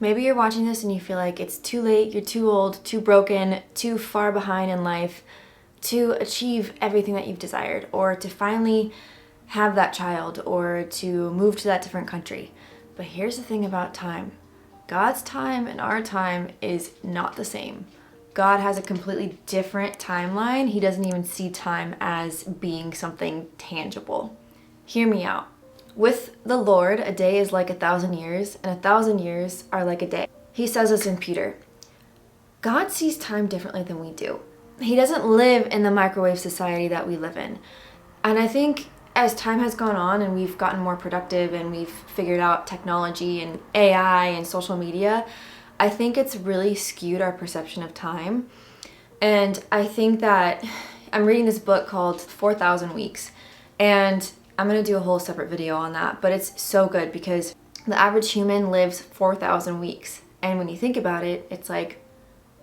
Maybe you're watching this and you feel like it's too late, you're too old, too broken, too far behind in life to achieve everything that you've desired, or to finally have that child, or to move to that different country. But here's the thing about time. God's time and our time is not the same. God has a completely different timeline. He doesn't even see time as being something tangible. Hear me out. With the Lord, a day is like 1,000 years, and 1,000 years are like a day. He says this in Peter. God sees time differently than we do. He doesn't live in the microwave society that we live in. And I think as time has gone on and we've gotten more productive and we've figured out technology and AI and social media, I think it's really skewed our perception of time. And I think that I'm reading this book called 4,000 Weeks, and I'm going to do a whole separate video on that, but it's so good because the average human lives 4,000 weeks. And when you think about it, it's like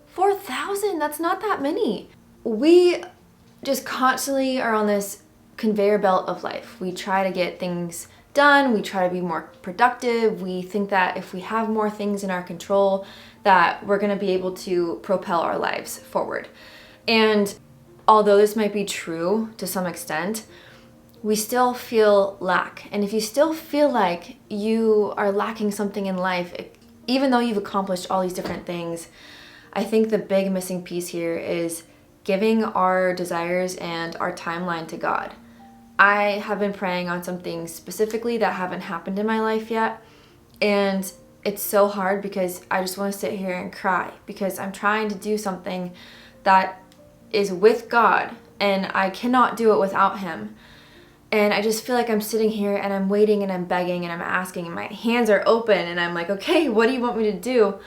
4,000, that's not that many. We just constantly are on this conveyor belt of life. We try to get things done, we try to be more productive, we think that if we have more things in our control that we're going to be able to propel our lives forward. And although this might be true to some extent, we still feel lack. And if you still feel like you are lacking something in life, even though you've accomplished all these different things, I think the big missing piece here is giving our desires and our timeline to God. I have been praying on some things specifically that haven't happened in my life yet, and it's so hard because I just want to sit here and cry because I'm trying to do something that is with God and I cannot do it without Him. And I just feel like I'm sitting here and I'm waiting and I'm begging and I'm asking and my hands are open and I'm like, okay, what do you want me to do?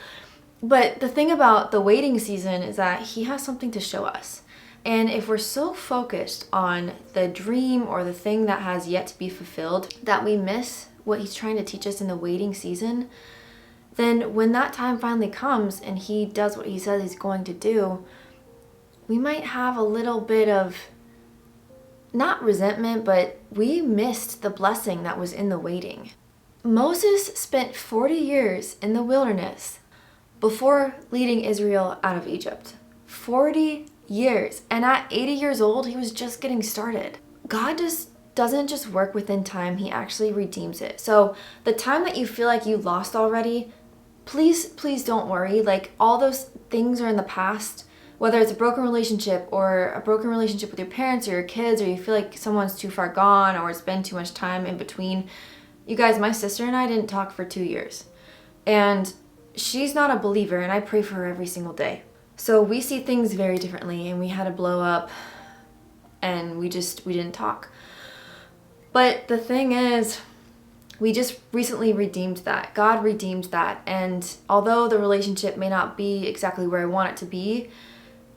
But the thing about the waiting season is that He has something to show us. And if we're so focused on the dream or the thing that has yet to be fulfilled that we miss what He's trying to teach us in the waiting season, then when that time finally comes and He does what He says He's going to do, we might have a little bit of, not resentment, but we missed the blessing that was in the waiting. Moses spent 40 years in the wilderness before leading Israel out of Egypt. 40 years. And at 80 years old, he was just getting started. God just doesn't just work within time, He actually redeems it. So the time that you feel like you lost already, please don't worry. Like, all those things are in the past. Whether it's a broken relationship or a broken relationship with your parents or your kids, or you feel like someone's too far gone or it's been too much time in between. You guys, my sister and I didn't talk for 2 years. And she's not a believer, and I pray for her every single day. So we see things very differently, and we had a blow up and we didn't talk. But the thing is, we just recently redeemed that. God redeemed that. And although the relationship may not be exactly where I want it to be,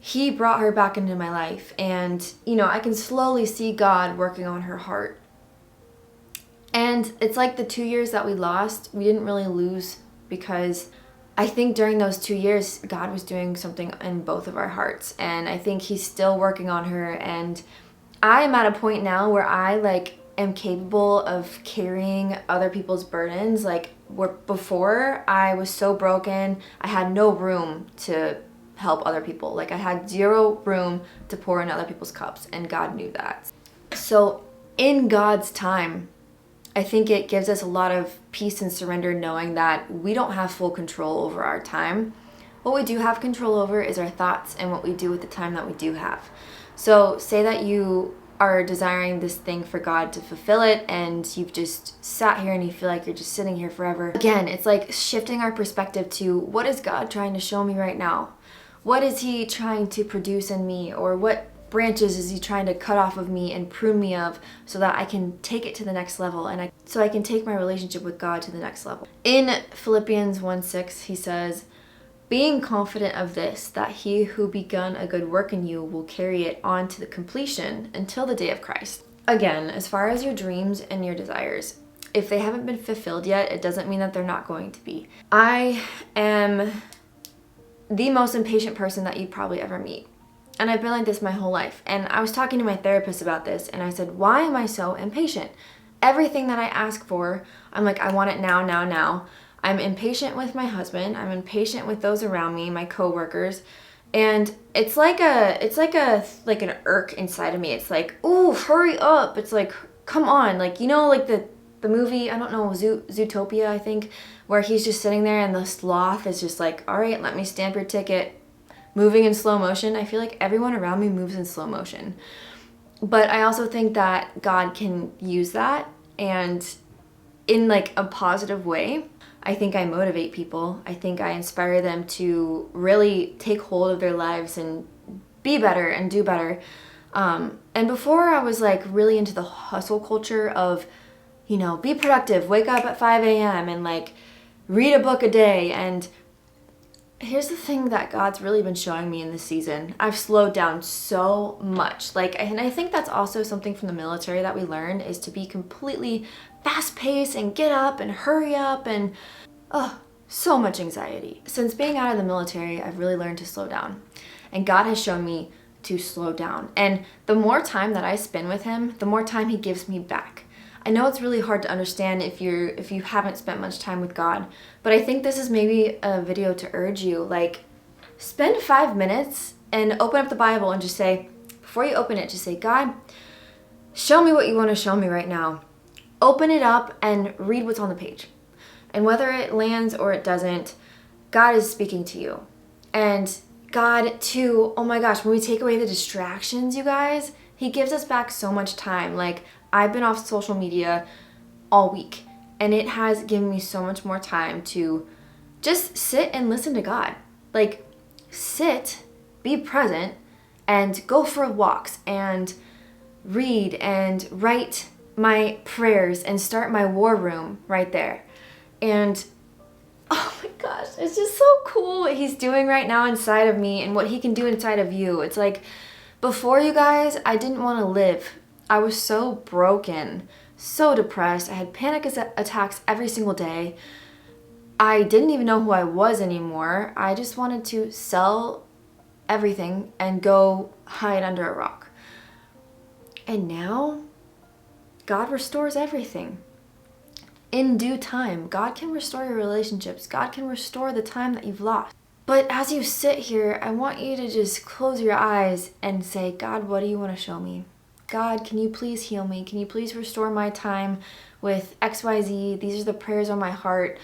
He brought her back into my life. And, I can slowly see God working on her heart. And it's like the 2 years that we lost, we didn't really lose, because I think during those 2 years, God was doing something in both of our hearts. And I think He's still working on her. And I'm at a point now where I am capable of carrying other people's burdens. Where before I was so broken, I had no room to help other people. I had zero room to pour in other people's cups, and God knew that. So in God's time, I think it gives us a lot of peace and surrender, knowing that we don't have full control over our time. What we do have control over is our thoughts and what we do with the time that we do have. So say that you are desiring this thing for God to fulfill it, and you've just sat here and you feel like you're just sitting here forever. Again, it's like shifting our perspective to, what is God trying to show me right now? What is He trying to produce in me? Or what branches is He trying to cut off of me and prune me of, so that I can take it to the next level, and so I can take my relationship with God to the next level. In Philippians 1:6, he says, being confident of this, that He who begun a good work in you will carry it on to the completion until the day of Christ. Again, as far as your dreams and your desires, if they haven't been fulfilled yet, it doesn't mean that they're not going to be. I am the most impatient person that you probably ever meet. And I've been like this my whole life. And I was talking to my therapist about this, and I said, why am I so impatient? Everything that I ask for, I'm like, I want it now, now, now. I'm impatient with my husband. I'm impatient with those around me, my coworkers. And it's like an irk inside of me. It's like, ooh, hurry up. It's like, come on. Like, you know, like the movie, I don't know, Zootopia, I think, where he's just sitting there and the sloth is just like, all right, let me stamp your ticket, moving in slow motion. I feel like everyone around me moves in slow motion. But I also think that God can use that, and in like a positive way. I think I motivate people. I think I inspire them to really take hold of their lives and be better and do better. And before I was like really into the hustle culture of, you know, be productive, wake up at 5 a.m. and like read a book a day. And here's the thing that God's really been showing me in this season. I've slowed down so much. Like, and I think that's also something from the military that we learned, is to be completely fast paced and get up and hurry up and so much anxiety. Since being out of the military, I've really learned to slow down. And God has shown me to slow down. And the more time that I spend with him, the more time he gives me back. I know it's really hard to understand if you haven't spent much time with God, but I think this is maybe a video to urge you, like, spend 5 minutes and open up the Bible and just say, before you open it, just say, God, show me what you want to show me right now. Open it up and read what's on the page. And whether it lands or it doesn't, God is speaking to you. And God, too, oh my gosh, when we take away the distractions, you guys, he gives us back so much time. Like, I've been off social media all week, and it has given me so much more time to just sit and listen to God. Like, sit, be present, and go for walks, and read, and write my prayers, and start my war room right there. And oh my gosh, it's just so cool what he's doing right now inside of me and what he can do inside of you. It's like, before, you guys, I didn't want to live. I was so broken, so depressed. I had panic attacks every single day. I didn't even know who I was anymore. I just wanted to sell everything and go hide under a rock. And now, God restores everything. In due time, God can restore your relationships. God can restore the time that you've lost. But as you sit here, I want you to just close your eyes and say, God, what do you want to show me? God, can you please heal me? Can you please restore my time with XYZ? These are the prayers on my heart.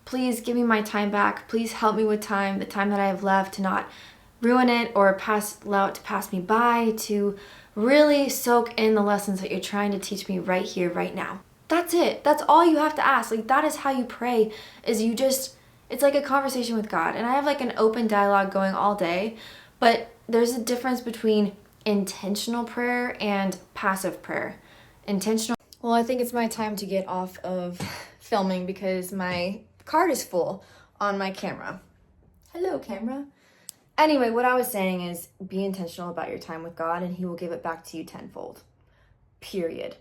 Please give me my time back. Please help me with time, the time that I have left, to not ruin it or allow it to pass me by, to really soak in the lessons that you're trying to teach me right here, right now. That's it. That's all you have to ask. Like, that is how you pray, is you just, it's like a conversation with God. And I have like an open dialogue going all day, but there's a difference between intentional prayer and passive prayer. Intentional. Well, I think it's my time to get off of filming because my card is full on my camera. Hello, camera. Anyway, what I was saying is, be intentional about your time with God and he will give it back to you tenfold. Period.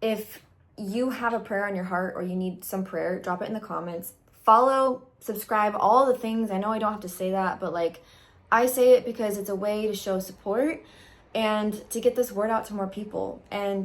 If you have a prayer on your heart or you need some prayer, drop it in the comments. Follow, subscribe, all the things. I know I don't have to say that, but like, I say it because it's a way to show support and to get this word out to more people. And